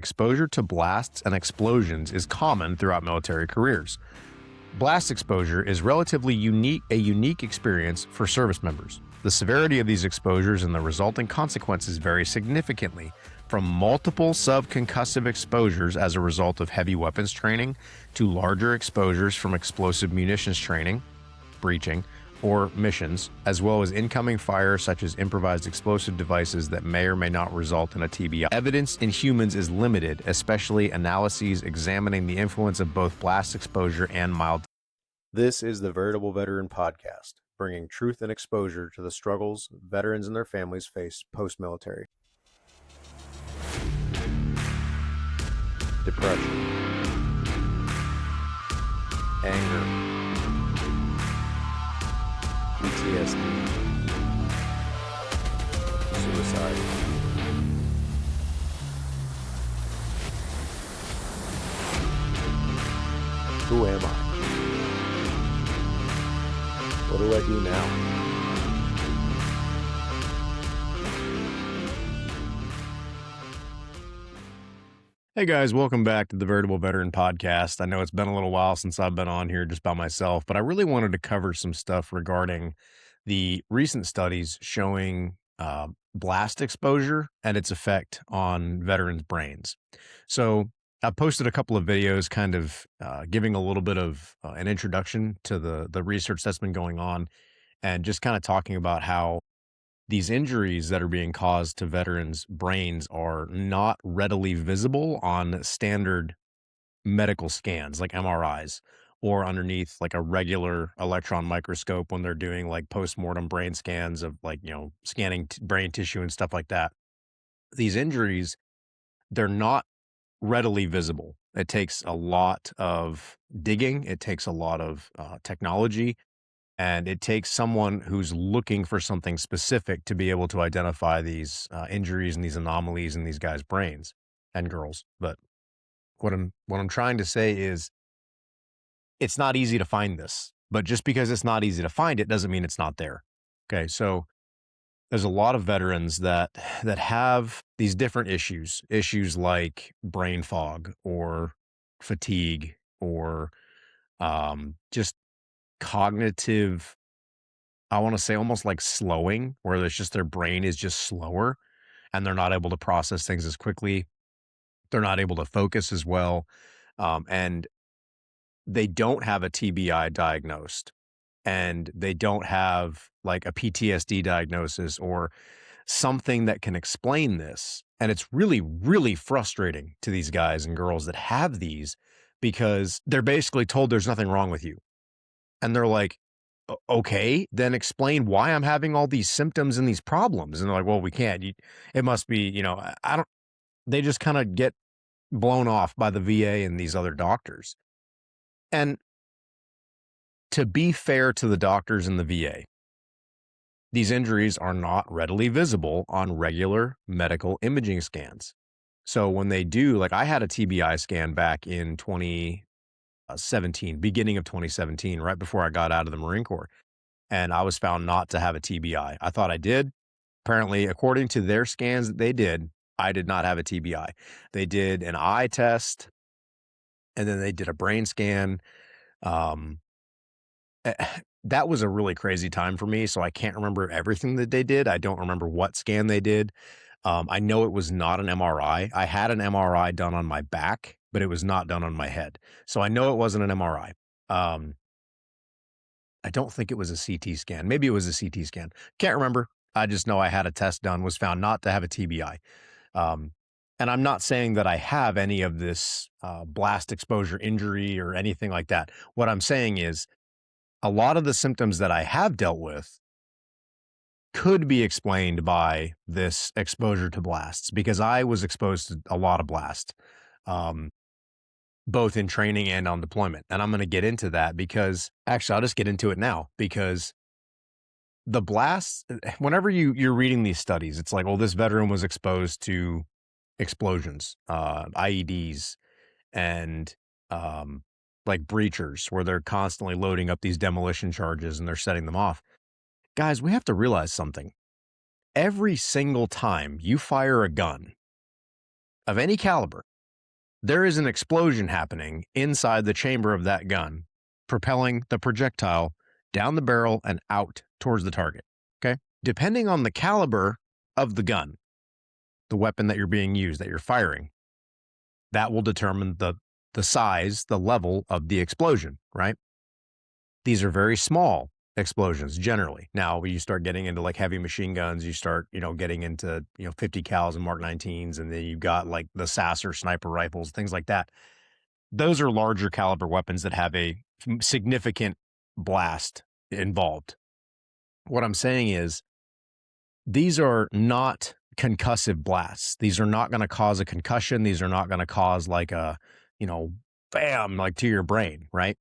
Exposure to blasts and explosions is common throughout military careers. Blast exposure is relatively a unique experience for service members. The severity of these exposures and the resulting consequences vary significantly, from multiple subconcussive exposures as a result of heavy weapons training to larger exposures from explosive munitions training, breaching, or missions, as well as incoming fire such as improvised explosive devices that may or may not result in a TBI. Evidence in humans is limited, especially analyses examining the influence of both blast exposure and mild. This is the Veritable Veteran Podcast, bringing truth and exposure to the struggles veterans and their families face post-military. Depression, anger, PTSD, suicide, who am I? What do I do now? Hey guys, welcome back to the Veritable Veteran Podcast. I know it's been a little while since I've been on here just by myself, but I really wanted to cover some stuff regarding the recent studies showing blast exposure and its effect on veterans' brains. So I posted a couple of videos kind of giving a little bit of an introduction to the research that's been going on and just kind of talking about how these injuries that are being caused to veterans' brains are not readily visible on standard medical scans like MRIs or underneath like a regular electron microscope when they're doing like post-mortem brain scans of like, scanning brain tissue and stuff like that. These injuries, they're not readily visible. It takes a lot of digging. It takes a lot of technology. And it takes someone who's looking for something specific to be able to identify these injuries and these anomalies in these guys' brains and girls. But what I'm trying to say is it's not easy to find this. But just because it's not easy to find it doesn't mean it's not there. Okay, so there's a lot of veterans that have these different issues like brain fog or fatigue or just cognitive, I want to say almost like slowing, where there's just their brain is just slower and they're not able to process things as quickly. They're not able to focus as well. And they don't have a TBI diagnosed and they don't have like a PTSD diagnosis or something that can explain this. And it's really, really frustrating to these guys and girls that have these because they're basically told there's nothing wrong with you. And they're like, okay, then explain why I'm having all these symptoms and these problems. And they're like, well, we can't. It must be, I don't, they just kind of get blown off by the VA and these other doctors. And to be fair to the doctors in the VA, these injuries are not readily visible on regular medical imaging scans. So when they do, like I had a TBI scan back in 2017, beginning of 2017, right before I got out of the Marine Corps. And I was found not to have a TBI. I thought I did. Apparently, according to their scans that they did, I did not have a TBI. They did an eye test, and then they did a brain scan. That was a really crazy time for me, so I can't remember everything that they did. I don't remember what scan they did. I know it was not an MRI. I had an MRI done on my back, but it was not done on my head. So I know it wasn't an MRI. I don't think it was a CT scan. Maybe it was a CT scan. Can't remember. I just know I had a test done, was found not to have a TBI. And I'm not saying that I have any of this blast exposure injury or anything like that. What I'm saying is a lot of the symptoms that I have dealt with could be explained by this exposure to blasts because I was exposed to a lot of blast. Both in training and on deployment. And I'm going to get into that because actually I'll just get into it now because the blasts, whenever you're reading these studies, it's like, well, this veteran was exposed to explosions, IEDs and like breachers where they're constantly loading up these demolition charges and they're setting them off. Guys, we have to realize something. Every single time you fire a gun of any caliber, there is an explosion happening inside the chamber of that gun, propelling the projectile down the barrel and out towards the target. Okay. Depending on the caliber of the gun, the weapon that you're being used, that you're firing, that will determine the size, the level of the explosion, right? These are very small explosions generally. Now, when you start getting into like heavy machine guns, you start, getting into, 50 cals and Mark 19s, and then you've got like the Sasser sniper rifles, things like that. Those are larger caliber weapons that have a significant blast involved. What I'm saying is these are not concussive blasts. These are not going to cause a concussion. These are not going to cause like a, bam, like to your brain, right?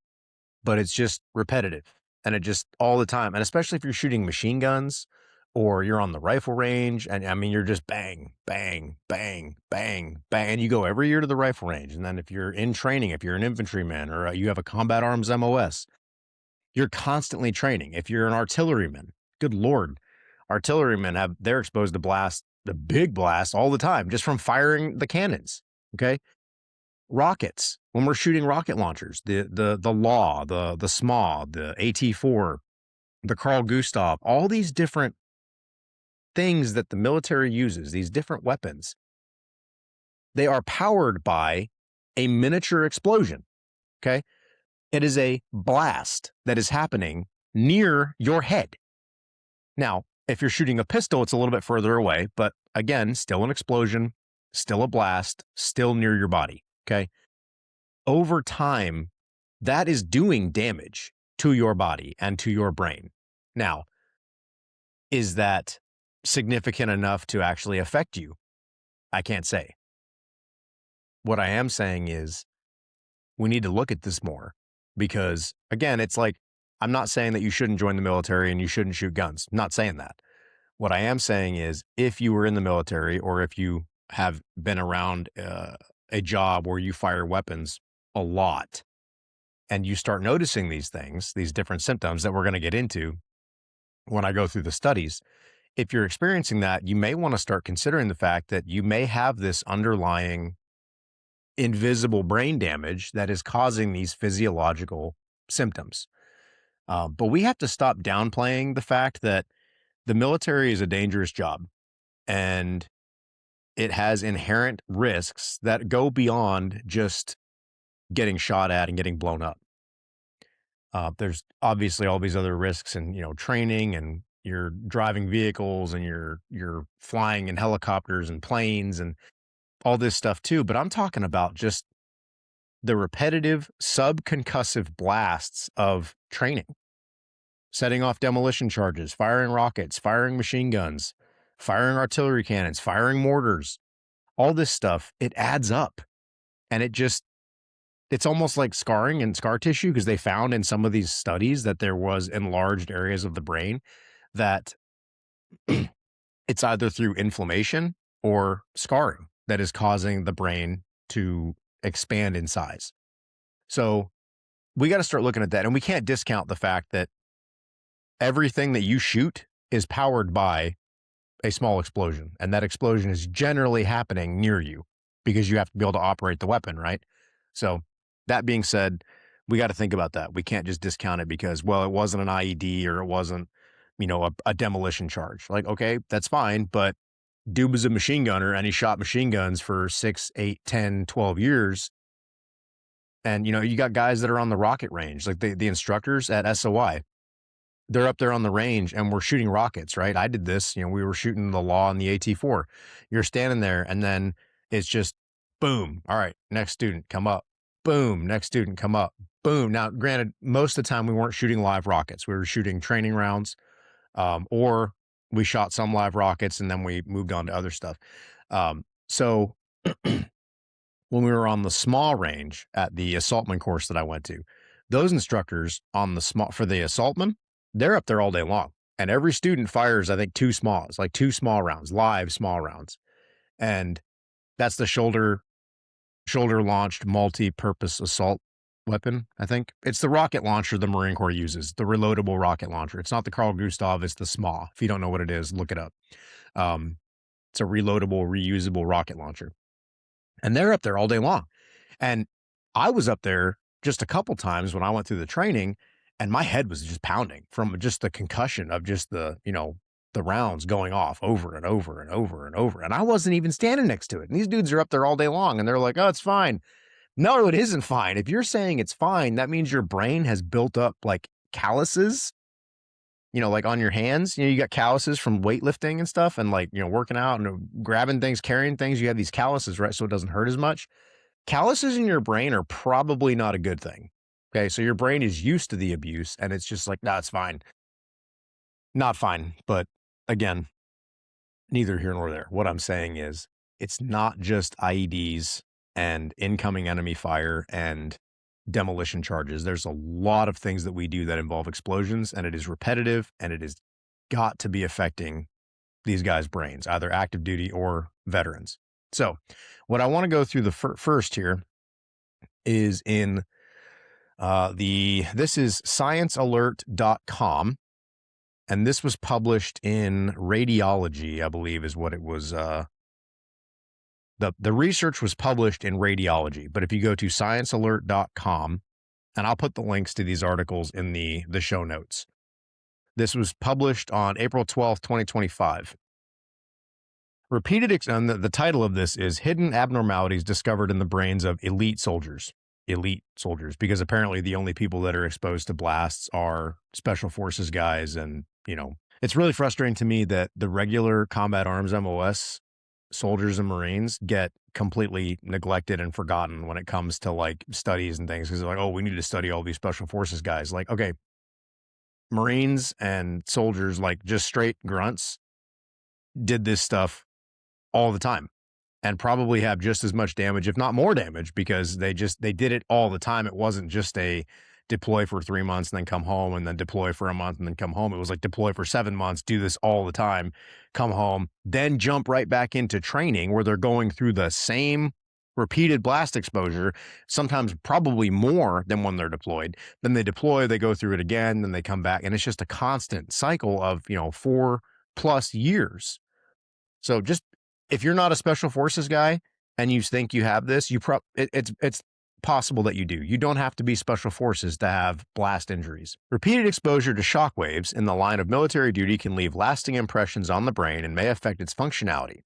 But it's just repetitive, and it just all the time. And especially if you're shooting machine guns or you're on the rifle range, and I mean, you're just bang, bang, bang, bang, bang. And you go every year to the rifle range. And then if you're in training, if you're an infantryman or you have a combat arms MOS, you're constantly training. If you're an artilleryman, good Lord, artillerymen they're exposed to the big blast all the time, just from firing the cannons. Okay. Rockets, when we're shooting rocket launchers, the Law, the SMA, the AT-4, the Carl Gustav, all these different things that the military uses, these different weapons, they are powered by a miniature explosion. Okay. It is a blast that is happening near your head. Now, if you're shooting a pistol, it's a little bit further away, but again, still an explosion, still a blast, still near your body. Okay. Over time, that is doing damage to your body and to your brain. Now, is that significant enough to actually affect you? I can't say. What I am saying is we need to look at this more because, again, it's like, I'm not saying that you shouldn't join the military and you shouldn't shoot guns. I'm not saying that. What I am saying is if you were in the military or if you have been around a job where you fire weapons a lot and you start noticing these things, these different symptoms that we're going to get into when I go through the studies, if you're experiencing that, you may want to start considering the fact that you may have this underlying invisible brain damage that is causing these physiological symptoms. But we have to stop downplaying the fact that the military is a dangerous job and it has inherent risks that go beyond just getting shot at and getting blown up. There's obviously all these other risks and, training, and you're driving vehicles and you're flying in helicopters and planes and all this stuff too. But I'm talking about just the repetitive subconcussive blasts of training, setting off demolition charges, firing rockets, firing machine guns, firing artillery cannons, firing mortars, all this stuff. It adds up, and it's almost like scarring and scar tissue, because they found in some of these studies that there was enlarged areas of the brain that it's either through inflammation or scarring that is causing the brain to expand in size. So we got to start looking at that. And we can't discount the fact that everything that you shoot is powered by a small explosion. And that explosion is generally happening near you because you have to be able to operate the weapon, right? So that being said, we got to think about that. We can't just discount it because, well, it wasn't an IED or it wasn't, a demolition charge. Like, okay, that's fine. But dude was a machine gunner and he shot machine guns for 6, 8, 10, 12 years. And, you got guys that are on the rocket range, like the instructors at SOI. They're up there on the range and we're shooting rockets, right? I did this, we were shooting the Law and the AT-4. You're standing there and then it's just boom. All right, next student, come up. Boom, next student, come up. Boom. Now, granted, most of the time we weren't shooting live rockets. We were shooting training rounds, or we shot some live rockets and then we moved on to other stuff. So when we were on the small range at the assaultman course that I went to, those instructors for the assaultman, they're up there all day long. And every student fires, I think, two small rounds, live small rounds. And that's the shoulder launched multi-purpose assault weapon. I think it's the rocket launcher the Marine Corps uses, the reloadable rocket launcher. It's not the Carl Gustav, it's the SMA. If you don't know what it is, look it up. It's a reloadable, reusable rocket launcher. And they're up there all day long. And I was up there just a couple times when I went through the training, and my head was just pounding from just the concussion of just the rounds going off over and over and over and over. And I wasn't even standing next to it. And these dudes are up there all day long and they're like, oh, it's fine. No, it isn't fine. If you're saying it's fine, that means your brain has built up like calluses, like on your hands. You got calluses from weightlifting and stuff and like, working out and grabbing things, carrying things. You have these calluses, right? So it doesn't hurt as much. Calluses in your brain are probably not a good thing. Okay. So your brain is used to the abuse and it's just like, no, it's fine. Not fine. But again, neither here nor there. What I'm saying is it's not just IEDs and incoming enemy fire and demolition charges. There's a lot of things that we do that involve explosions, and it is repetitive, and it has got to be affecting these guys' brains, either active duty or veterans. So what I want to go through the first here is in this is sciencealert.com. And this was published in Radiology, I believe is what it was. The research was published in Radiology, but if you go to sciencealert.com, and I'll put the links to these articles in the show notes. This was published on April 12th, 2025. And the title of this is Hidden Abnormalities Discovered in the Brains of Elite Soldiers. Elite soldiers, because apparently the only people that are exposed to blasts are special forces guys. And, it's really frustrating to me that the regular combat arms MOS soldiers and Marines get completely neglected and forgotten when it comes to like studies and things. Because they're like, oh, we need to study all these special forces guys. Like, okay, Marines and soldiers, like just straight grunts, did this stuff all the time and probably have just as much damage, if not more damage, because they did it all the time. It wasn't just a deploy for 3 months and then come home and then deploy for a month and then come home. It was like deploy for 7 months, do this all the time, come home, then jump right back into training where they're going through the same repeated blast exposure, sometimes probably more than when they're deployed. Then they deploy, they go through it again, then they come back. And it's just a constant cycle of, 4+ years. So just if you're not a special forces guy and you think you have this, it's possible that you do. You don't have to be special forces to have blast injuries. Repeated exposure to shock waves in the line of military duty can leave lasting impressions on the brain and may affect its functionality,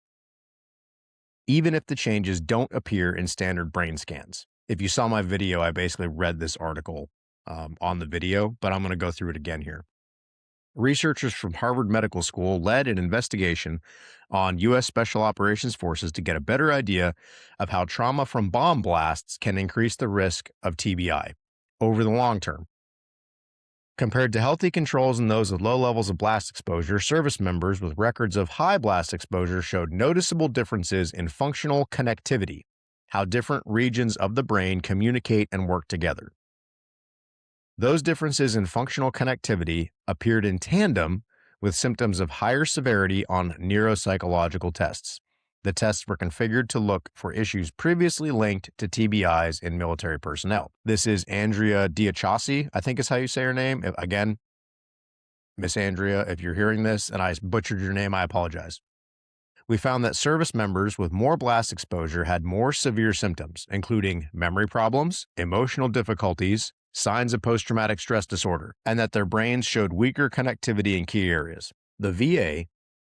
even if the changes don't appear in standard brain scans. If you saw my video, I basically read this article on the video, but I'm going to go through it again here. Researchers from Harvard Medical School led an investigation on U.S. Special Operations Forces to get a better idea of how trauma from bomb blasts can increase the risk of TBI over the long term. Compared to healthy controls and those with low levels of blast exposure, service members with records of high blast exposure showed noticeable differences in functional connectivity, how different regions of the brain communicate and work together. Those differences in functional connectivity appeared in tandem with symptoms of higher severity on neuropsychological tests. The tests were configured to look for issues previously linked to TBIs in military personnel. This is Andrea Diachasi, I think is how you say her name. Again, Miss Andrea, if you're hearing this and I butchered your name, I apologize. We found that service members with more blast exposure had more severe symptoms, including memory problems, emotional difficulties, signs of post-traumatic stress disorder, and that their brains showed weaker connectivity in key areas. The VA,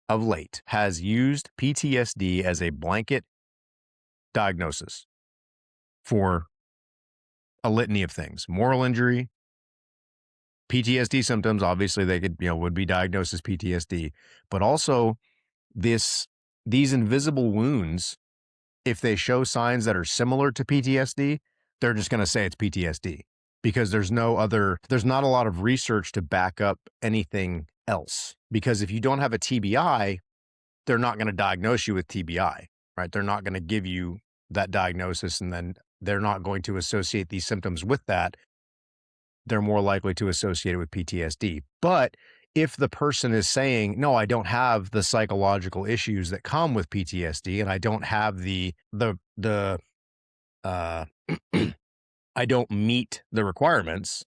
of late, has used PTSD as a blanket diagnosis for a litany of things. Moral injury, PTSD symptoms, obviously they could, would be diagnosed as PTSD, but also these invisible wounds, if they show signs that are similar to PTSD, they're just going to say it's PTSD. Because there's not a lot of research to back up anything else. Because if you don't have a TBI, they're not going to diagnose you with TBI, right? They're not going to give you that diagnosis, and then they're not going to associate these symptoms with that. They're more likely to associate it with PTSD. But if the person is saying, no, I don't have the psychological issues that come with PTSD, and I don't have I don't meet the requirements,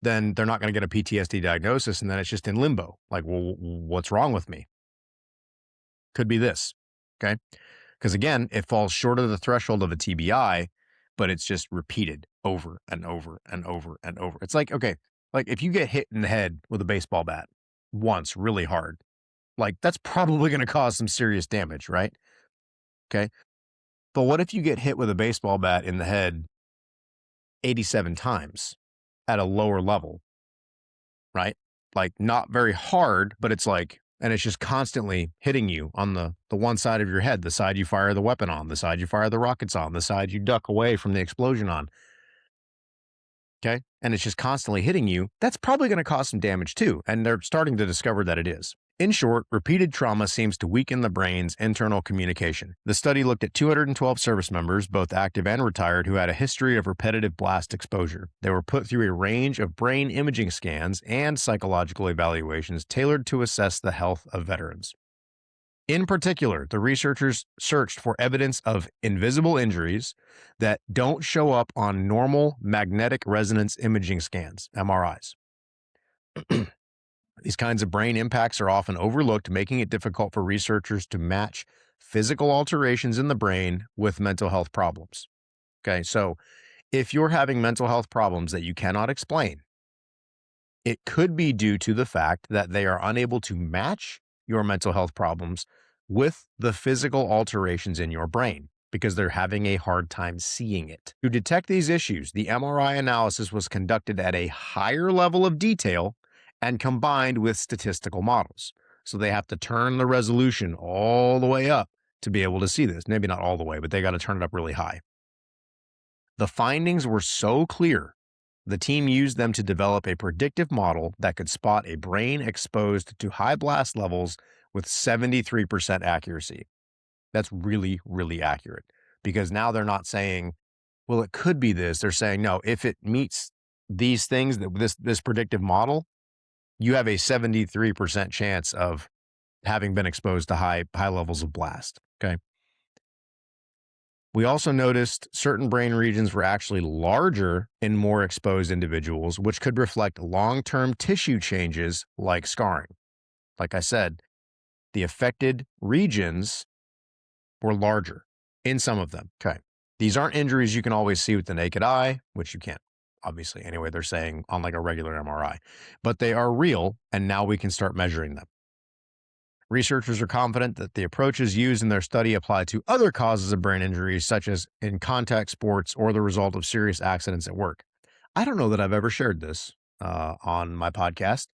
then they're not going to get a PTSD diagnosis. And then it's just in limbo. Like, well, what's wrong with me? Could be this. Okay. Because again, it falls short of the threshold of a TBI, but it's just repeated over and over and over and over. It's like, okay, like if you get hit in the head with a baseball bat once really hard, like that's probably going to cause some serious damage, right? Okay. But what if you get hit with a baseball bat in the head 87 times at a lower level, right? Like not very hard, but it's like, and it's just constantly hitting you on the one side of your head, the side you fire the weapon on, the side you fire the rockets on, the side you duck away from the explosion on. Okay. And it's just constantly hitting you. That's probably going to cause some damage too. And they're starting to discover that it is. In short, repeated trauma seems to weaken the brain's internal communication. The study looked at 212 service members, both active and retired, who had a history of repetitive blast exposure. They were put through a range of brain imaging scans and psychological evaluations tailored to assess the health of veterans. In particular, the researchers searched for evidence of invisible injuries that don't show up on normal magnetic resonance imaging scans, MRIs. These kinds of brain impacts are often overlooked, making it difficult for researchers to match physical alterations in the brain with mental health problems. Okay, so if you're having mental health problems that you cannot explain, it could be due to the fact that they are unable to match your mental health problems with the physical alterations in your brain because they're having a hard time seeing it. To detect these issues, the MRI analysis was conducted at a higher level of detail and combined with statistical models. So they have to turn the resolution all the way up to be able to see this. Maybe not all the way, but they got to turn it up really high. The findings were so clear, the team used them to develop a predictive model that could spot a brain exposed to high blast levels with 73% accuracy. That's really, really accurate because now they're not saying, well, it could be this. They're saying, no, if it meets these things, that this predictive model, you have a 73% chance of having been exposed to high levels of blast. Okay. We also noticed certain brain regions were actually larger in more exposed individuals, which could reflect long-term tissue changes like scarring. Like I said, the affected regions were larger in some of them. Okay. These aren't injuries you can always see with the naked eye, which you can't, obviously. Anyway, they're saying on like a regular MRI, but they are real, and now we can start measuring them. Researchers are confident that the approaches used in their study apply to other causes of brain injuries, such as in contact sports or the result of serious accidents at work. I don't know that I've ever shared this on my podcast.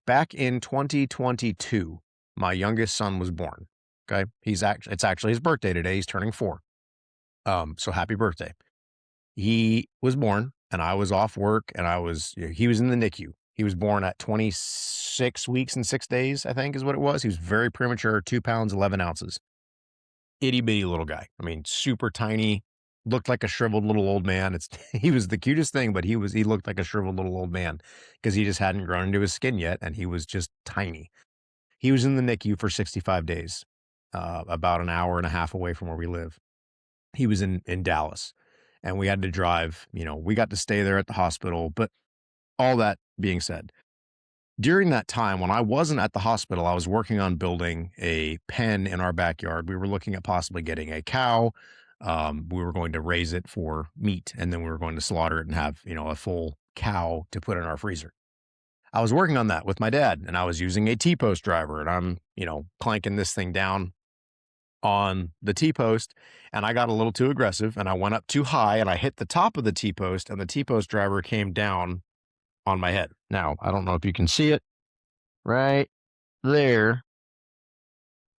Back in 2022, my youngest son was born. Okay, it's actually his birthday today. He's turning 4. So happy birthday. He was born, and I was off work, and he was in the NICU. He was born at 26 weeks and 6 days, I think is what it was. He was very premature, 2 pounds, 11 ounces. Itty bitty little guy. I mean, super tiny, looked like a shriveled little old man. He was the cutest thing, but he looked like a shriveled little old man because he just hadn't grown into his skin yet, and he was just tiny. He was in the NICU for 65 days, about an hour and a half away from where we live. He was in Dallas, and we had to drive. We got to stay there at the hospital, but all that being said, during that time when I wasn't at the hospital, I was working on building a pen in our backyard. We were looking at possibly getting a cow. We were going to raise it for meat, and then we were going to slaughter it and have, a full cow to put in our freezer. I was working on that with my dad, and I was using a T-post driver, and I'm, clanking this thing down on the T-post, and I got a little too aggressive, and I went up too high, and I hit the top of the T-post, and the T-post driver came down on my head. Now, I don't know if you can see it right there.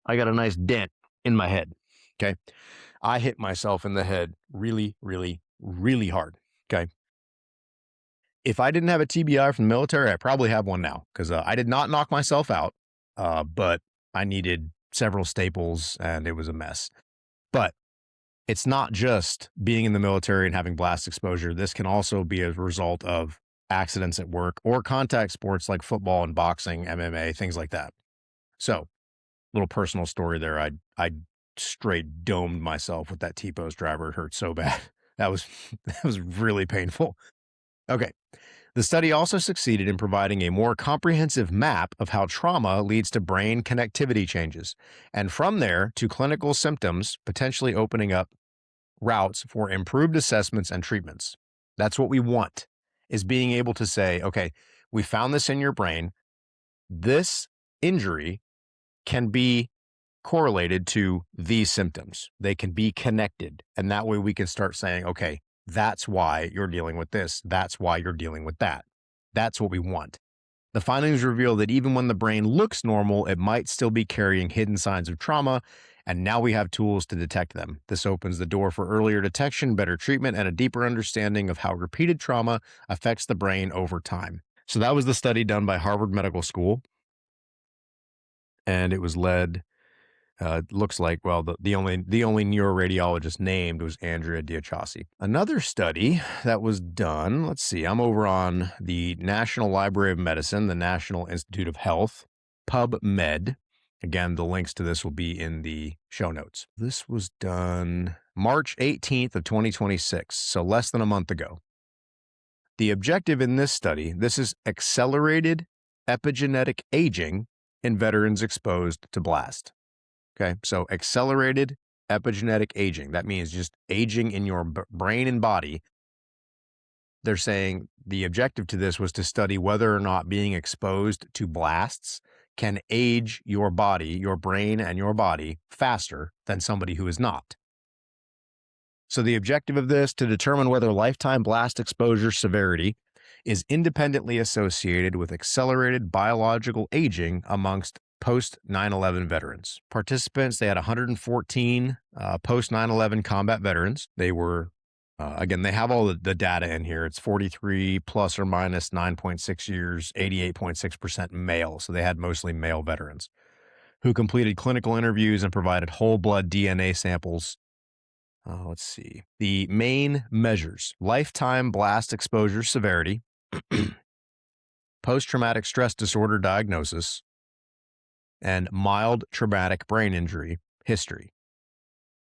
I got a nice dent in my head. Okay. I hit myself in the head really, really, really hard. Okay. If I didn't have a TBI from the military, I probably have one now because I did not knock myself out, but I needed several staples and it was a mess. But it's not just being in the military and having blast exposure. This can also be a result of accidents at work or contact sports like football and boxing, MMA, things like that. So, little personal story there. I straight domed myself with that T-post driver. It hurt so bad. That was really painful. Okay. The study also succeeded in providing a more comprehensive map of how trauma leads to brain connectivity changes, and from there to clinical symptoms, potentially opening up routes for improved assessments and treatments. That's what we want, is being able to say, okay, we found this in your brain. This injury can be correlated to these symptoms. They can be connected. And that way we can start saying, okay, that's why you're dealing with this. That's why you're dealing with that. That's what we want. The findings reveal that even when the brain looks normal, it might still be carrying hidden signs of trauma, and now we have tools to detect them. This opens the door for earlier detection, better treatment, and a deeper understanding of how repeated trauma affects the brain over time. So that was the study done by Harvard Medical School, and it was led looks like, well, the only neuroradiologist named was Andrea Diachasi. Another study that was done, let's see, I'm over on the National Library of Medicine, the National Institute of Health, PubMed. Again, the links to this will be in the show notes. This was done March 18th of 2026, so less than a month ago. The objective in this study, this is accelerated epigenetic aging in veterans exposed to blast. Okay, so accelerated epigenetic aging. That means just aging in your brain and body. They're saying the objective to this was to study whether or not being exposed to blasts can age your body, your brain and your body faster than somebody who is not. So the objective of this to determine whether lifetime blast exposure severity is independently associated with accelerated biological aging amongst post 9/11 veterans. Participants, they had 114 post 9/11 combat veterans. They were, again, they have all the data in here. It's 43 plus or minus 9.6 years, 88.6% male. So they had mostly male veterans who completed clinical interviews and provided whole blood DNA samples. Let's see. The main measures: lifetime blast exposure severity, post-traumatic stress disorder diagnosis, and mild traumatic brain injury history.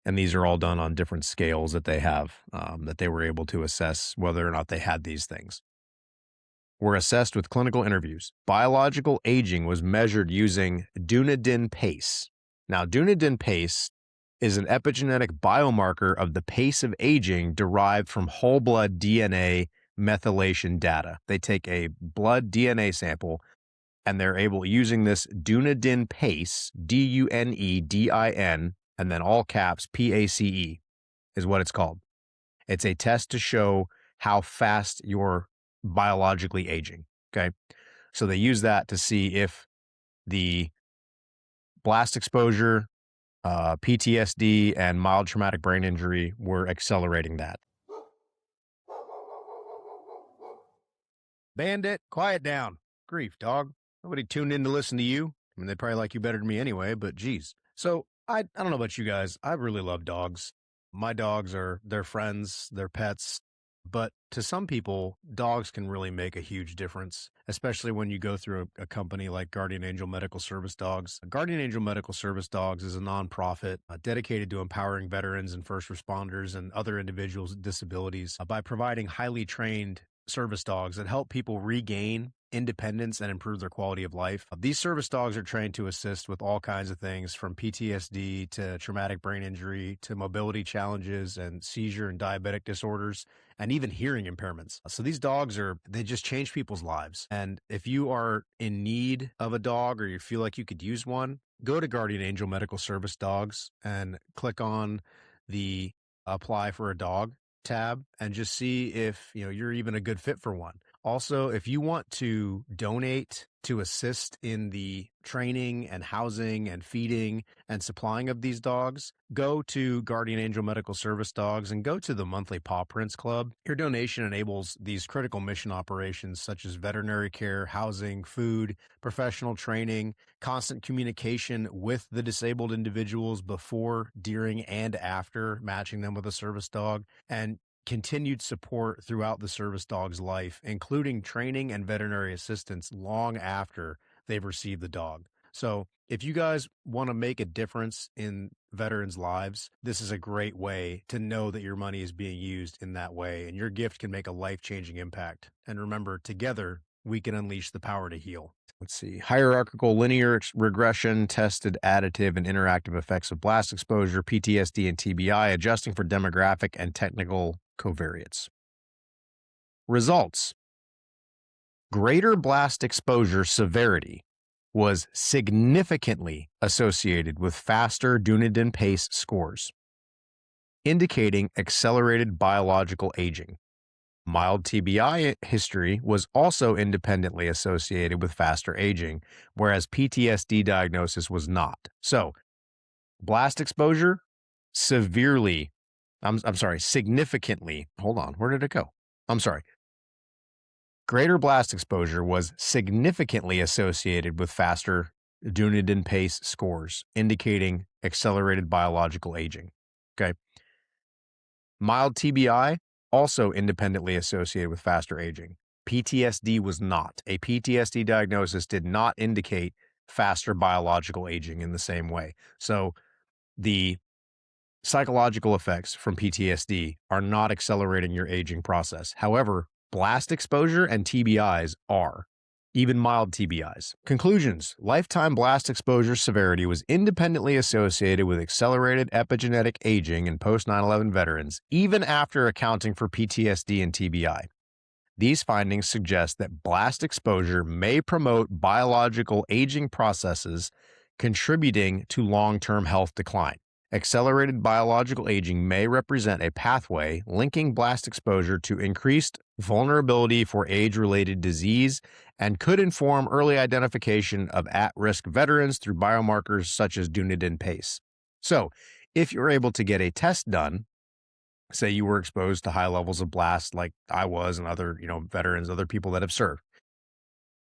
And these are all done on different scales that they have, that they were able to assess whether or not they had these things. Were assessed with clinical interviews. Biological aging was measured using Dunedin pace. Now, Dunedin pace is an epigenetic biomarker of the pace of aging derived from whole blood DNA methylation data. They take a blood DNA sample and they're able, using this Dunedin pace, Dunedin, and then all caps PACE is what it's called. It's a test to show how fast you're biologically aging. Okay. So they use that to see if the blast exposure, PTSD, and mild traumatic brain injury were accelerating that. Bandit, quiet down. Grief, dog. Nobody tuned in to listen to you. I mean, they probably like you better than me anyway, but geez. So I don't know about you guys. I really love dogs. My dogs are their friends, their pets. But to some people, dogs can really make a huge difference, especially when you go through a company like Guardian Angel Medical Service Dogs. Guardian Angel Medical Service Dogs is a nonprofit dedicated to empowering veterans and first responders and other individuals with disabilities by providing highly trained service dogs that help people regain independence and improve their quality of life. These service dogs are trained to assist with all kinds of things from PTSD to traumatic brain injury to mobility challenges and seizure and diabetic disorders and even hearing impairments. So these dogs they just change people's lives. And if you are in need of a dog or you feel like you could use one, go to Guardian Angel Medical Service Dogs and click on the apply for a dog tab and just see if you're even a good fit for one. Also, if you want to donate to assist in the training and housing and feeding and supplying of these dogs, go to Guardian Angel Medical Service Dogs and go to the monthly Paw Prints Club. Your donation enables these critical mission operations such as veterinary care, housing, food, professional training, constant communication with the disabled individuals before, during, and after matching them with a service dog, and continued support throughout the service dog's life, including training and veterinary assistance long after they've received the dog. So, if you guys want to make a difference in veterans' lives, this is a great way to know that your money is being used in that way, and your gift can make a life changing impact. And remember, together, we can unleash the power to heal. Let's see. Hierarchical linear regression tested additive and interactive effects of blast exposure, PTSD, and TBI, adjusting for demographic and technical covariates. Results: greater blast exposure severity was significantly associated with faster Dunedin pace scores, indicating accelerated biological aging. Mild TBI history was also independently associated with faster aging, whereas PTSD diagnosis was not. So, blast exposure severely, I'm sorry, significantly, hold on, where did it go? I'm sorry. Greater blast exposure was significantly associated with faster Dunedin pace scores, indicating accelerated biological aging. Okay. Mild TBI also independently associated with faster aging. PTSD was not. A PTSD diagnosis did not indicate faster biological aging in the same way. So the psychological effects from PTSD are not accelerating your aging process. However, blast exposure and TBIs are, even mild TBIs. Conclusions: lifetime blast exposure severity was independently associated with accelerated epigenetic aging in post 9/11 veterans, even after accounting for PTSD and TBI. These findings suggest that blast exposure may promote biological aging processes, contributing to long-term health decline. Accelerated biological aging may represent a pathway linking blast exposure to increased vulnerability for age-related disease and could inform early identification of at-risk veterans through biomarkers such as Dunedin pace. So, if you're able to get a test done, say you were exposed to high levels of blast like I was and other, veterans, other people that have served,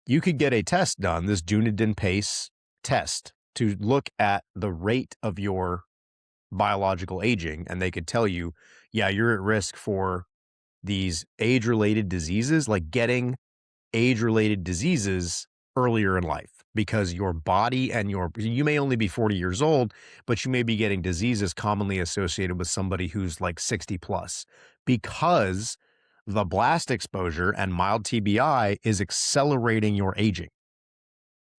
you could get a test done, this Dunedin pace test, to look at the rate of your biological aging, and they could tell you, yeah, you're at risk for these age-related diseases, like getting age-related diseases earlier in life, because your body and you may only be 40 years old, but you may be getting diseases commonly associated with somebody who's like 60 plus, because the blast exposure and mild TBI is accelerating your aging.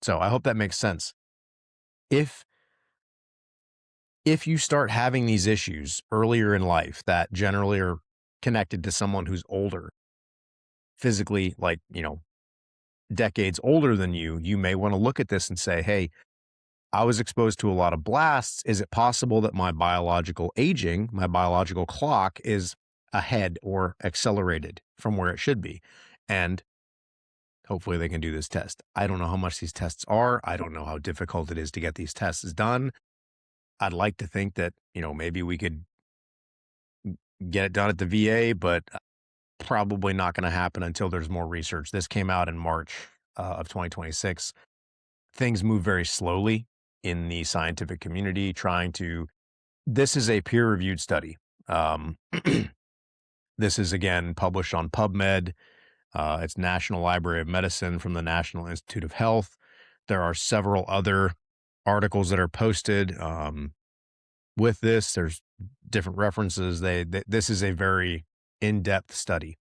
So I hope that makes sense. If you start having these issues earlier in life that generally are connected to someone who's older, physically, like, decades older than you, you may want to look at this and say, hey, I was exposed to a lot of blasts. Is it possible that my biological aging, my biological clock is ahead or accelerated from where it should be? And hopefully they can do this test. I don't know how much these tests are. I don't know how difficult it is to get these tests done. I'd like to think that, maybe we could get it done at the VA, but probably not going to happen until there's more research. This came out in March of 2026. Things move very slowly in the scientific community this is a peer-reviewed study. This is, again, published on PubMed. It's National Library of Medicine from the National Institute of Health. There are several other articles that are posted with this. There's different references. This is a very in-depth study.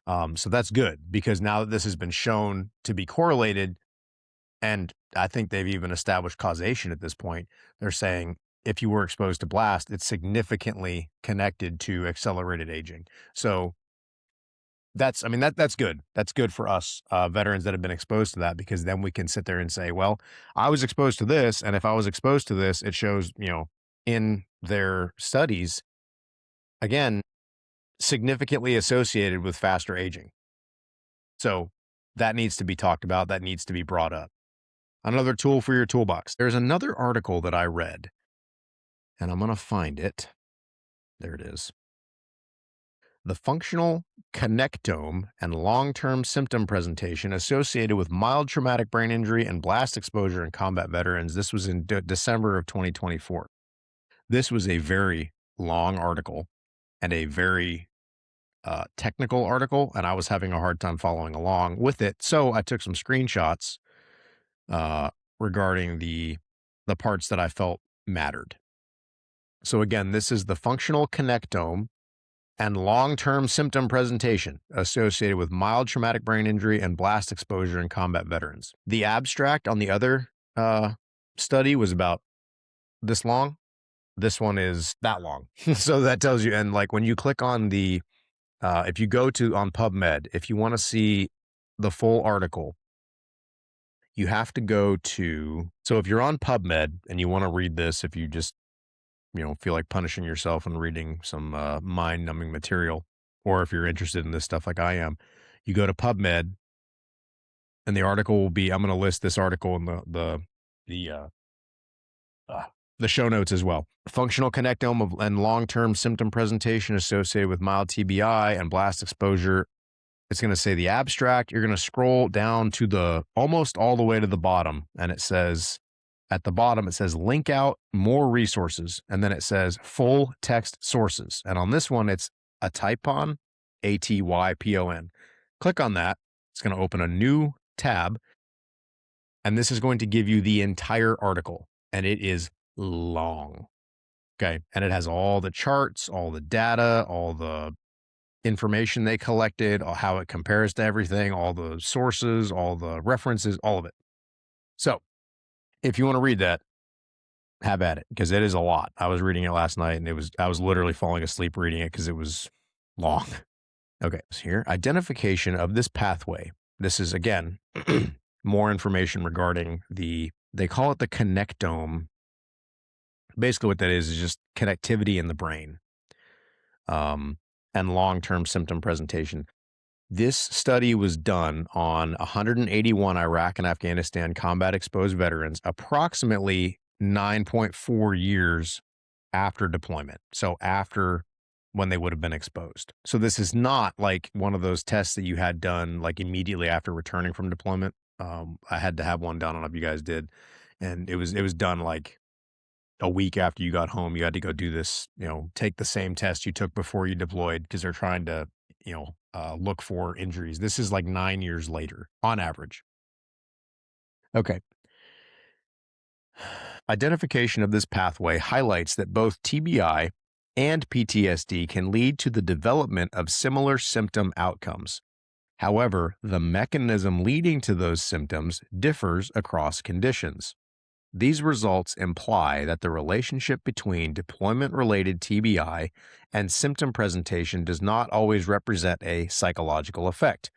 So that's good, because now that this has been shown to be correlated, and I think they've even established causation at this point, they're saying if you were exposed to blast, it's significantly connected to accelerated aging. So that's good. That's good for us veterans that have been exposed to that, because then we can sit there and say, well, I was exposed to this, and if I was exposed to this, it shows, in their studies, again, significantly associated with faster aging. So that needs to be talked about. That needs to be brought up. Another tool for your toolbox. There's another article that I read, and I'm going to find it. There it is. The functional connectome and long-term symptom presentation associated with mild traumatic brain injury and blast exposure in combat veterans. This was in December of 2024. This was a very long article and a very technical article, and I was having a hard time following along with it. So I took some screenshots regarding the parts that I felt mattered. So again, this is the functional connectome and long-term symptom presentation associated with mild traumatic brain injury and blast exposure in combat veterans. The abstract on the other study was about this long. This one is that long. So that tells you, and like when you click on if you go to on PubMed, if you want to see the full article, you have to go to, so if you're on PubMed and you want to read this, if you just, feel like punishing yourself and reading some mind numbing material, or if you're interested in this stuff like I am, you go to PubMed and the article will be, I'm going to list this article in the, the show notes as well. Functional connectome and long-term symptom presentation associated with mild TBI and blast exposure. It's going to say the abstract. You're going to scroll down to the almost all the way to the bottom, and it says at the bottom, it says link out more resources, and then it says full text sources. And on this one, it's a typon, ATYPON. Click on that. It's going to open a new tab, and this is going to give you the entire article, and it is long. Okay. And it has all the charts, all the data, all the information they collected, how it compares to everything, all the sources, all the references, all of it. So if you want to read that, have at it, because it is a lot. I was reading it last night and I was literally falling asleep reading it because it was long. Okay. So here, identification of this pathway. This is again, more information regarding they call it the connectome. Basically what that is just connectivity in the brain, and long-term symptom presentation. This study was done on 181 Iraq and Afghanistan combat exposed veterans, approximately 9.4 years after deployment. So after when they would have been exposed. So this is not like one of those tests that you had done like immediately after returning from deployment. I had to have one done. I don't know if you guys did. And it was done like a week after you got home. You had to go do this, take the same test you took before you deployed because they're trying to, look for injuries. This is like 9 years later on average. Okay. Identification of this pathway highlights that both TBI and PTSD can lead to the development of similar symptom outcomes. However, the mechanism leading to those symptoms differs across conditions. These results imply that the relationship between deployment-related TBI and symptom presentation does not always represent a psychological effect.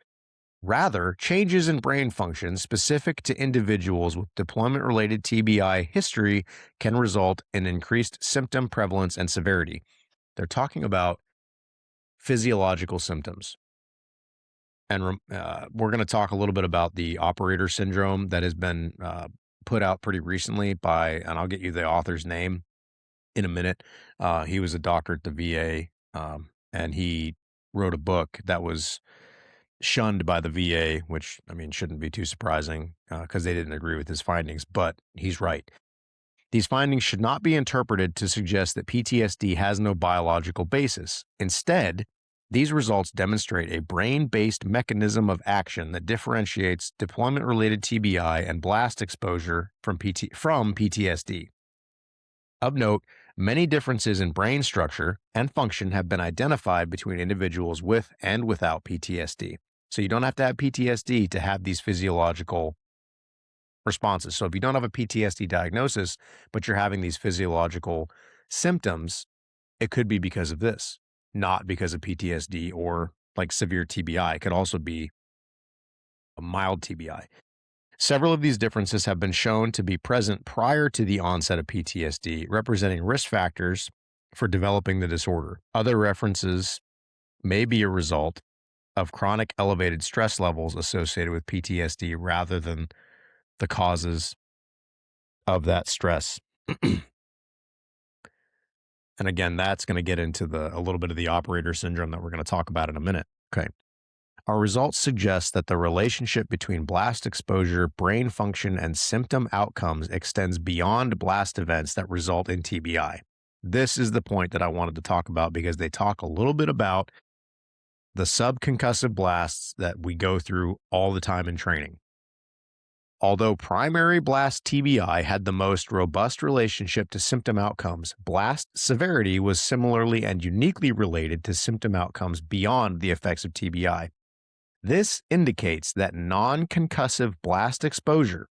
Rather, changes in brain function specific to individuals with deployment-related TBI history can result in increased symptom prevalence and severity. They're talking about physiological symptoms. And we're going to talk a little bit about the operator syndrome that has been put out pretty recently and I'll get you the author's name in a minute. He was a doctor at the VA, and he wrote a book that was shunned by the VA, which, I mean, shouldn't be too surprising because they didn't agree with his findings, but he's right. These findings should not be interpreted to suggest that PTSD has no biological basis. Instead, these results demonstrate a brain-based mechanism of action that differentiates deployment-related TBI and blast exposure from PTSD. Of note, many differences in brain structure and function have been identified between individuals with and without PTSD. So you don't have to have PTSD to have these physiological responses. So if you don't have a PTSD diagnosis, but you're having these physiological symptoms, it could be because of this, not because of PTSD or like severe TBI. It could also be a mild TBI. Several of these differences have been shown to be present prior to the onset of PTSD, representing risk factors for developing the disorder. Other references may be a result of chronic elevated stress levels associated with PTSD rather than the causes of that stress. And again, that's going to get into a little bit of the operator syndrome that we're going to talk about in a minute. Okay. Our results suggest that the relationship between blast exposure, brain function, and symptom outcomes extends beyond blast events that result in TBI. This is the point that I wanted to talk about because they talk a little bit about the subconcussive blasts that we go through all the time in training. Although primary blast TBI had the most robust relationship to symptom outcomes, blast severity was similarly and uniquely related to symptom outcomes beyond the effects of TBI. This indicates that non-concussive blast exposure,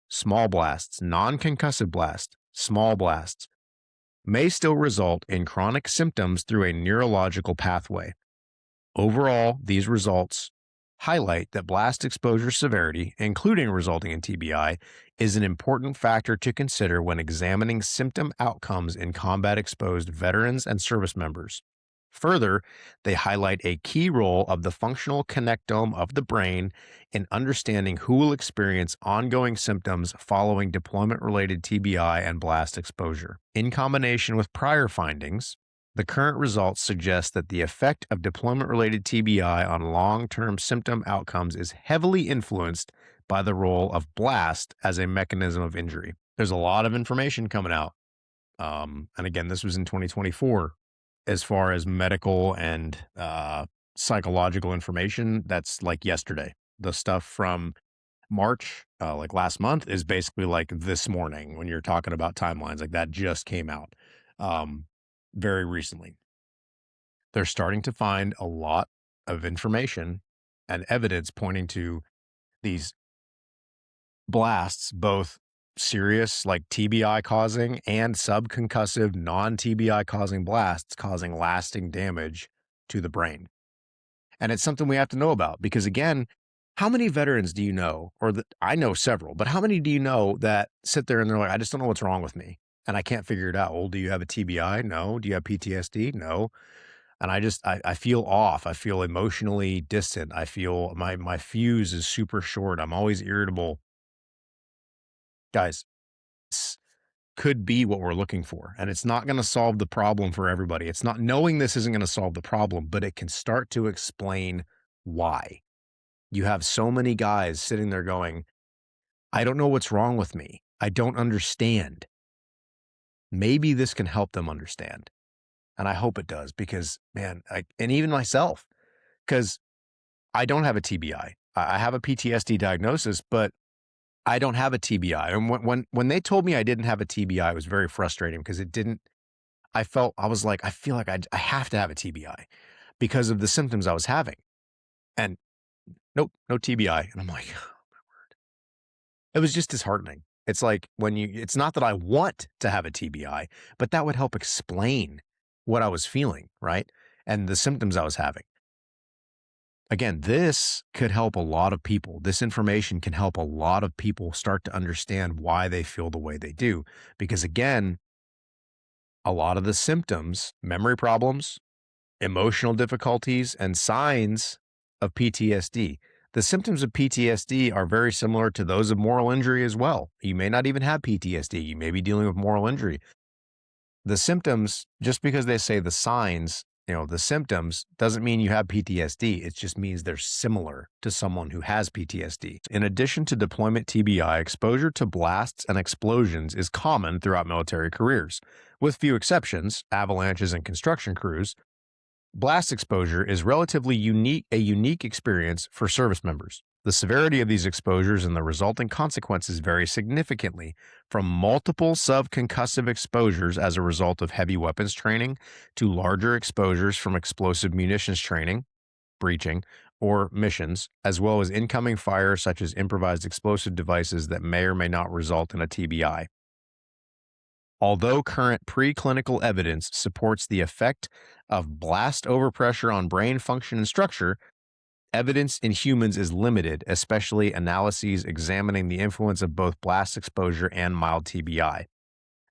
small blasts, non-concussive blast, small blasts, may still result in chronic symptoms through a neurological pathway. Overall, these results highlight that blast exposure severity, including resulting in TBI, is an important factor to consider when examining symptom outcomes in combat exposed veterans and service members. Further, they highlight a key role of the functional connectome of the brain in understanding who will experience ongoing symptoms following deployment related TBI and blast exposure. In combination with prior findings, the current results suggest that the effect of deployment-related TBI on long-term symptom outcomes is heavily influenced by the role of blast as a mechanism of injury. There's a lot of information coming out. And again, this was in 2024. As far as medical and psychological information, that's like yesterday. The stuff from March, like last month, is basically like this morning when you're talking about timelines. Like that just came out. Very recently. They're starting to find a lot of information and evidence pointing to these blasts, both serious, like TBI causing, and subconcussive, non TBI causing blasts, causing lasting damage to the brain. And it's something we have to know about because, again, how many veterans do you know, or that I know several, but how many do you know that sit there and they're like, I just don't know what's wrong with me and I can't figure it out? Well, do you have a TBI? No. Do you have PTSD? No. And I feel off. I feel emotionally distant. I feel my fuse is super short. I'm always irritable. Guys, this could be what we're looking for. And it's not going to solve the problem for everybody. It's not knowing this isn't going to solve the problem, but it can start to explain why. You have so many guys sitting there going, I don't know what's wrong with me. I don't understand. Maybe this can help them understand. And I hope it does because, man, and even myself, because I don't have a TBI. I have a PTSD diagnosis, but I don't have a TBI. And when they told me I didn't have a TBI, it was very frustrating because it didn't. I was like, I feel like I have to have a TBI because of the symptoms I was having. And nope, no TBI. And I'm like, it was just disheartening. It's like it's not that I want to have a TBI, but that would help explain what I was feeling, right? And the symptoms I was having. Again, this could help a lot of people. This information can help a lot of people start to understand why they feel the way they do. Because again, a lot of the symptoms, memory problems, emotional difficulties, and signs of PTSD. The symptoms of PTSD are very similar to those of moral injury as well. You may not even have PTSD. You may be dealing with moral injury. The symptoms, just because they say the signs, the symptoms doesn't mean you have PTSD. It just means they're similar to someone who has PTSD. In addition to deployment TBI, exposure to blasts and explosions is common throughout military careers. With few exceptions, avalanches and construction crews, blast exposure is relatively a unique experience for service members. The severity of these exposures and the resulting consequences vary significantly, from multiple subconcussive exposures as a result of heavy weapons training to larger exposures from explosive munitions training, breaching, or missions, as well as incoming fire such as improvised explosive devices that may or may not result in a TBI. Although current preclinical evidence supports the effect of blast overpressure on brain function and structure, evidence in humans is limited, especially analyses examining the influence of both blast exposure and mild TBI.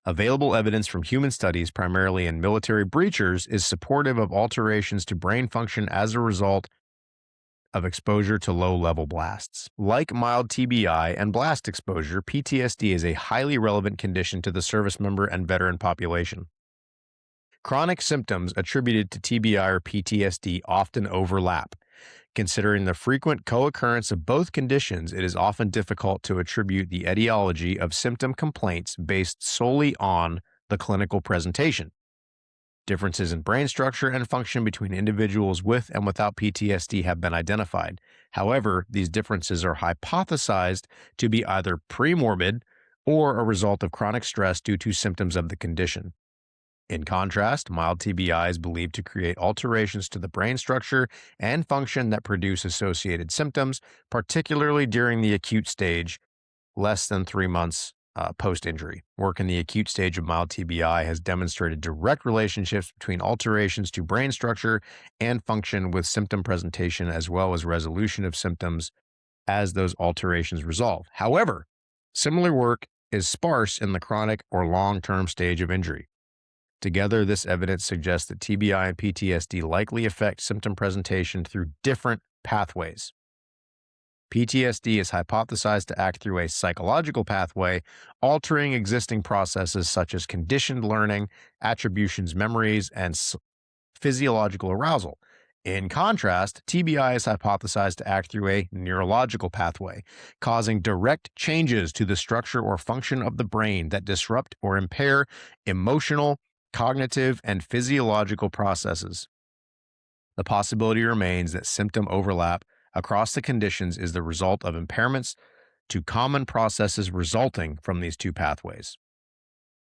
Available evidence from human studies, primarily in military breachers, is supportive of alterations to brain function as a result of exposure to low-level blasts. Like mild TBI and blast exposure, PTSD is a highly relevant condition to the service member and veteran population. Chronic symptoms attributed to TBI or PTSD often overlap. Considering the frequent co-occurrence of both conditions, it is often difficult to attribute the etiology of symptom complaints based solely on the clinical presentation. Differences in brain structure and function between individuals with and without PTSD have been identified. However, these differences are hypothesized to be either premorbid or a result of chronic stress due to symptoms of the condition. In contrast, mild TBI is believed to create alterations to the brain structure and function that produce associated symptoms, particularly during the acute stage, less than 3 months post injury. Work in the acute stage of mild TBI has demonstrated direct relationships between alterations to brain structure and function with symptom presentation, as well as resolution of symptoms as those alterations resolve. However, similar work is sparse in the chronic or long term stage of injury. Together, this evidence suggests that TBI and PTSD likely affect symptom presentation through different pathways. PTSD is hypothesized to act through a psychological pathway, altering existing processes such as conditioned learning, attributions, memories, and physiological arousal. In contrast, TBI is hypothesized to act through a neurological pathway, causing direct changes to the structure or function of the brain that disrupt or impair emotional, cognitive, and physiological processes. The possibility remains that symptom overlap across the conditions is the result of impairments to common processes resulting from these two pathways.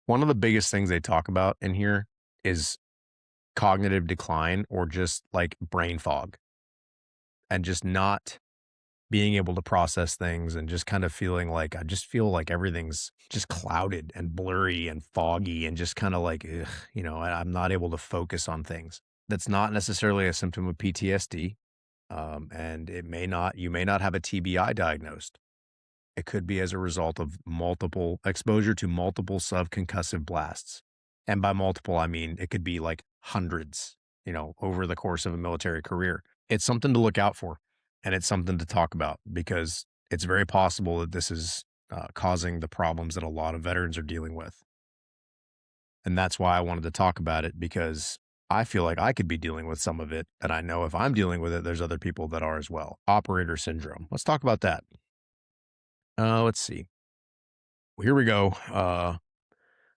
One of the biggest things they talk about in here is cognitive decline, or just like brain fog, and just not being able to process things, and just kind of feeling like I just feel like everything's just clouded and blurry and foggy and just kind of like, ugh, I'm not able to focus on things. That's not necessarily a symptom of PTSD. And you may not have a TBI diagnosed. It could be as a result of multiple exposure to multiple subconcussive blasts. And by multiple, I mean, it could be like hundreds, over the course of a military career. It's something to look out for, and it's something to talk about, because it's very possible that this is causing the problems that a lot of veterans are dealing with. And that's why I wanted to talk about it, because I feel like I could be dealing with some of it. And I know if I'm dealing with it, there's other people that are as well. Operator syndrome. Let's talk about that. Let's see. Well, here we go.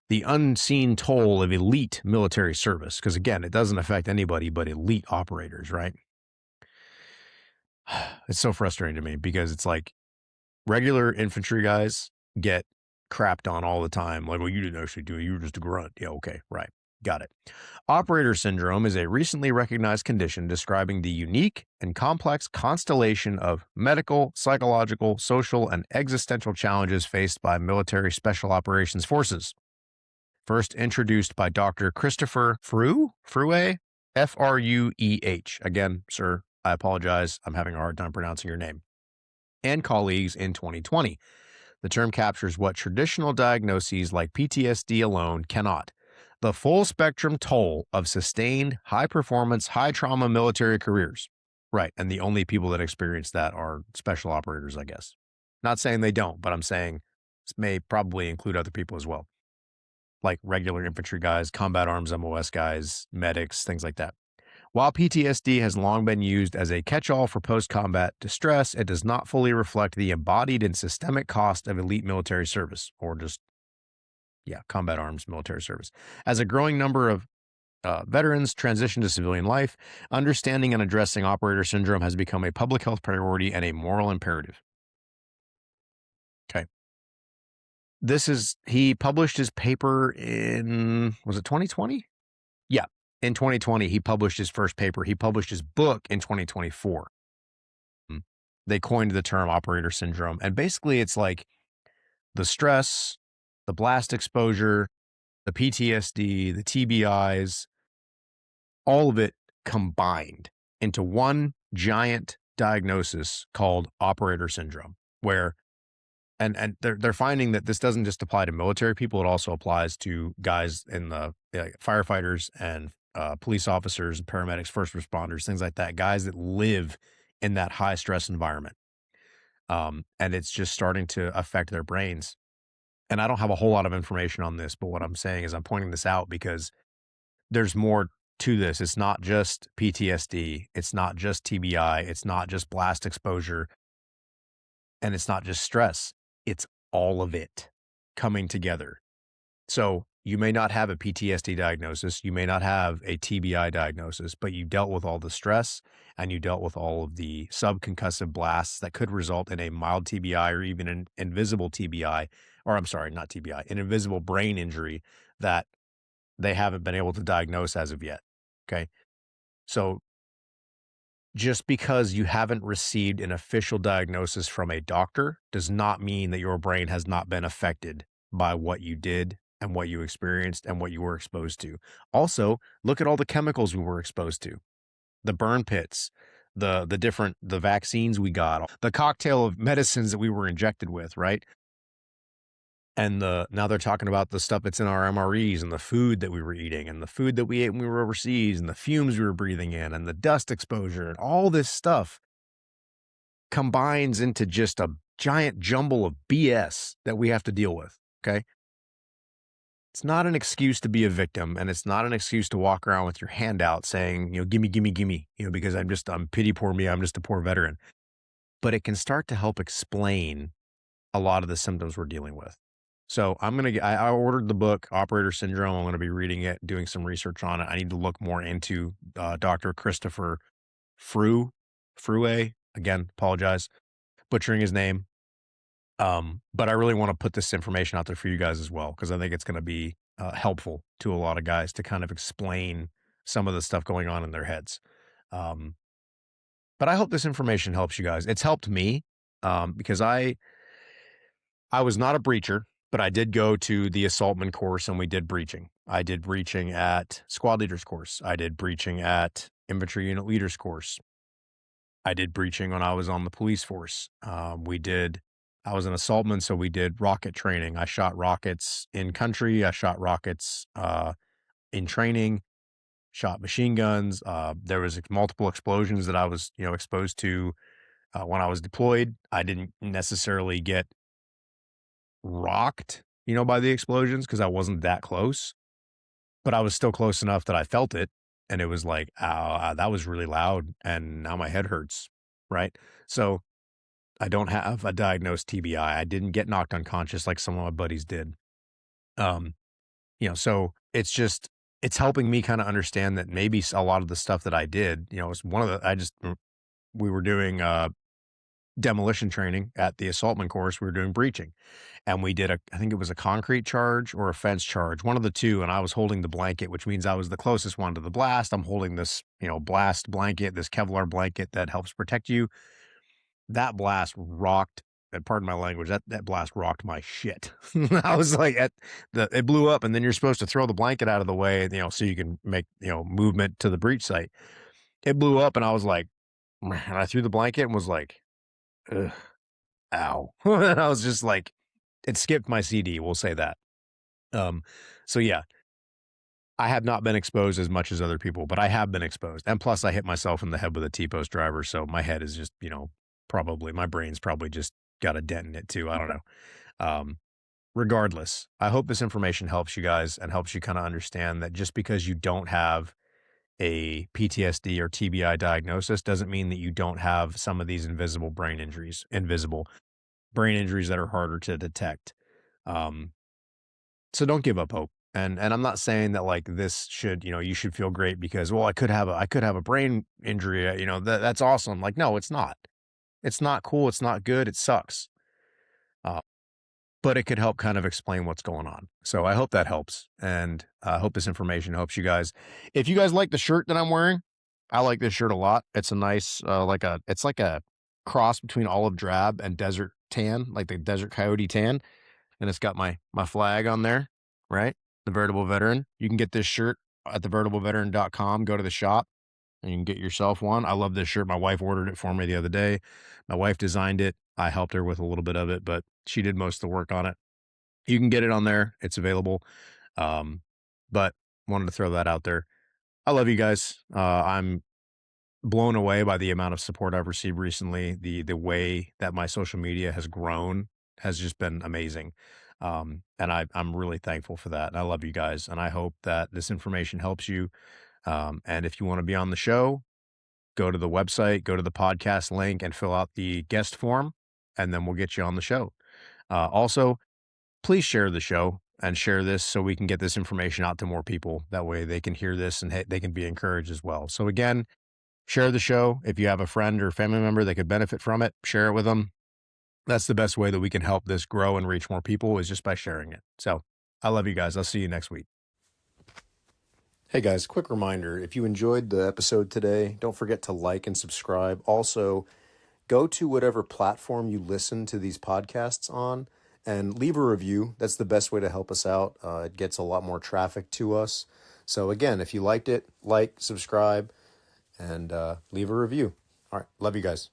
The unseen toll of elite military service. Because again, it doesn't affect anybody but elite operators, right? It's so frustrating to me, because it's like regular infantry guys get crapped on all the time. Like, well, you didn't actually do it. You were just a grunt. Yeah, okay, right. Got it. Operator syndrome is a recently recognized condition describing the unique and complex constellation of medical, psychological, social, and existential challenges faced by military special operations forces. First introduced by Dr. Christopher Frueh, Frueh. Again, sir, I apologize. I'm having a hard time pronouncing your name. And colleagues in 2020. The term captures what traditional diagnoses like PTSD alone cannot: the full spectrum toll of sustained, high performance, high trauma military careers. Right. And the only people that experience that are special operators, I guess. Not saying they don't, but I'm saying this may probably include other people as well, like regular infantry guys, combat arms MOS guys, medics, things like that. While PTSD has long been used as a catch-all for post-combat distress, it does not fully reflect the embodied and systemic cost of elite military service, or just, combat arms military service. As a growing number of veterans transition to civilian life, understanding and addressing operator syndrome has become a public health priority and a moral imperative. Okay. He published his paper in, was it 2020? Yeah. In 2020, he published his first paper. He published his book in 2024. They coined the term operator syndrome. And basically, it's like the stress, the blast exposure, the PTSD, the TBIs, all of it combined into one giant diagnosis called operator syndrome, where and they're finding that this doesn't just apply to military people; it also applies to guys in the firefighters and police officers, paramedics, first responders, things like that. Guys that live in that high stress environment, and it's just starting to affect their brains. And I don't have a whole lot of information on this, but what I'm saying is I'm pointing this out because there's more to this. It's not just PTSD. It's not just TBI. It's not just blast exposure. And it's not just stress. It's all of it coming together. So you may not have a PTSD diagnosis, you may not have a TBI diagnosis, but you dealt with all the stress and you dealt with all of the subconcussive blasts that could result in a mild TBI or even an invisible TBI, or I'm sorry, not TBI, an invisible brain injury that they haven't been able to diagnose as of yet. Okay. So just because you haven't received an official diagnosis from a doctor does not mean that your brain has not been affected by what you did and what you experienced and what you were exposed to. Also, look at all the chemicals we were exposed to. The burn pits, the vaccines we got, the cocktail of medicines that we were injected with, right? And now they're talking about the stuff that's in our MREs and the food that we were eating and the food that we ate when we were overseas and the fumes we were breathing in and the dust exposure and all this stuff combines into just a giant jumble of BS that we have to deal with. Okay. It's not an excuse to be a victim, and it's not an excuse to walk around with your hand out saying, gimme, gimme, gimme, because I'm pity poor me. I'm just a poor veteran. But it can start to help explain a lot of the symptoms we're dealing with. So I ordered the book Operator Syndrome. I'm going to be reading it, doing some research on it. I need to look more into Dr. Christopher Frue. Again, apologize, butchering his name. But I really want to put this information out there for you guys as well, because I think it's going to be helpful to a lot of guys to kind of explain some of the stuff going on in their heads. Um, but I hope this information helps you guys. It's helped me because I was not a breacher, but I did go to the assaultman course and we did breaching. I did breaching at squad leaders course. I did breaching at infantry unit leaders course. I did breaching when I was on the police force. I was an assaultman, so we did rocket training. I shot rockets in country. I shot rockets in training, shot machine guns. There was multiple explosions that I was, exposed to when I was deployed. I didn't necessarily get rocked, by the explosions because I wasn't that close, but I was still close enough that I felt it. And it was like, ow, that was really loud. And now my head hurts. Right. So I don't have a diagnosed TBI. I didn't get knocked unconscious like some of my buddies did. Um, so it's helping me kind of understand that maybe a lot of the stuff that I did, was one of the, we were doing, demolition training at the assaultman course. We were doing breaching and we did I think it was a concrete charge or a fence charge, one of the two. And I was holding the blanket, which means I was the closest one to the blast. I'm holding this, blast blanket, this Kevlar blanket that helps protect you. That blast rocked, and pardon my language, that blast rocked my shit. I was like, it blew up, and then you're supposed to throw the blanket out of the way, so you can make, movement to the breach site. It blew up, and I was like, and I threw the blanket and was like, ugh, ow. And I was just like, it skipped my CD. We'll say that. Um, so yeah, I have not been exposed as much as other people, but I have been exposed. And plus I hit myself in the head with a T-post driver. So my head is just, my brain's probably just got a dent in it too. I don't know. Um, Regardless, I hope this information helps you guys and helps you kind of understand that just because you don't have a PTSD or TBI diagnosis doesn't mean that you don't have some of these invisible brain injuries that are harder to detect. Um, so don't give up hope. And I'm not saying that like this should, you should feel great because, well, I could have a brain injury, that's awesome. Like, no, it's not. It's not cool. It's not good. It sucks. Uh, but it could help kind of explain what's going on. So I hope that helps. And I hope this information helps you guys. If you guys like the shirt that I'm wearing, I like this shirt a lot. It's a nice, it's like a cross between olive drab and desert tan, like the desert coyote tan. And it's got my flag on there, right? The Veritable Veteran. You can get this shirt at theveritible.veteran.com. Go to the shop and you can get yourself one. I love this shirt. My wife ordered it for me the other day. My wife designed it. I helped her with a little bit of it, but she did most of the work on it. You can get it on there. It's available. Um, but wanted to throw that out there. I love you guys. I'm blown away by the amount of support I've received recently. The way that my social media has grown has just been amazing. And I'm really thankful for that. And I love you guys. And I hope that this information helps you. And if you want to be on the show, go to the website, go to the podcast link and fill out the guest form, and then we'll get you on the show. Also, please share the show. and share this so we can get this information out to more people. That way they can hear this and they can be encouraged as well. So again, share the show. If you have a friend or family member that could benefit from it, share it with them. That's the best way that we can help this grow and reach more people, is just by sharing it. So I love you guys. I'll see you next week. Hey guys, quick reminder, if you enjoyed the episode today, don't forget to like and subscribe. Also, go to whatever platform you listen to these podcasts on and leave a review. That's the best way to help us out. It gets a lot more traffic to us. So again, if you liked it, like, subscribe, and leave a review. All right. Love you guys.